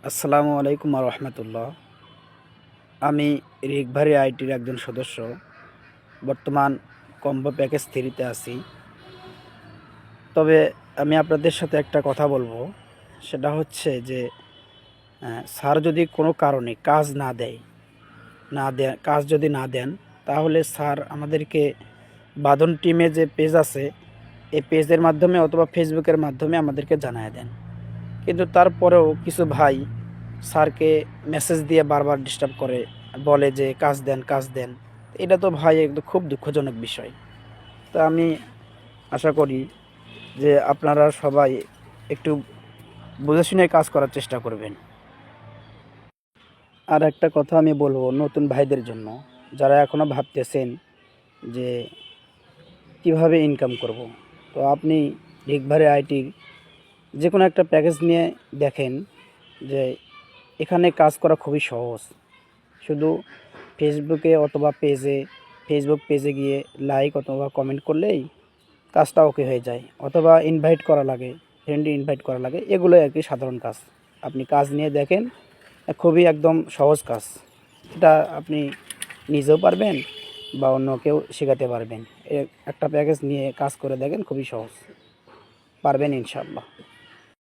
আসসালামু আলাইকুম রহমতুল্লাহ। আমি রিকভারি আইটির একজন সদস্য। বর্তমান কম্বো প্যাকেজ 3-তে আছি। তবে আমি আপনাদের সাথে একটা কথা বলবো, সেটা হচ্ছে যে স্যার যদি কোনো কারণে কাজ যদি না দেন, তাহলে স্যার আমাদেরকে বাঁধন টিমে যে পেজ আছে, এই পেজের মাধ্যমে অথবা ফেসবুকের মাধ্যমে আমাদেরকে জানায় দেন। কিন্তু তারপরেও কিছু ভাই স্যারকে মেসেজ দিয়ে বারবার ডিস্টার্ব করে, বলে যে কাজ দেন কাজ দেন। এটা তো ভাই একদম খুব দুঃখজনক বিষয়। তো আমি আশা করি যে আপনারা সবাই একটু বুঝে শুনে কাজ করার চেষ্টা করবেন। আর একটা কথা আমি বলবো নতুন ভাইদের জন্য, যারা এখনও ভাবতেছেন যে কিভাবে ইনকাম করব। তো আপনি রিকভারি আইটির যে কোনো একটা প্যাকেজ নিয়ে দেখেন যে এখানে কাজ করা খুবই সহজ। শুধু ফেসবুকে অথবা ফেসবুক পেজে গিয়ে লাইক অথবা কমেন্ট করলেই কাজটা ওকে হয়ে যায়, অথবা ইনভাইট করা লাগে, ফ্রেন্ডে ইনভাইট করা লাগে, এগুলোই আর কি সাধারণ কাজ। আপনি কাজ নিয়ে দেখেন, খুবই একদম সহজ কাজ। এটা আপনি নিজেও পারবেন বা অন্যকেও শেখাতে পারবেন। একটা প্যাকেজ নিয়ে কাজ করে দেখেন, খুবই সহজ, পারবেন ইনশাআল্লাহ।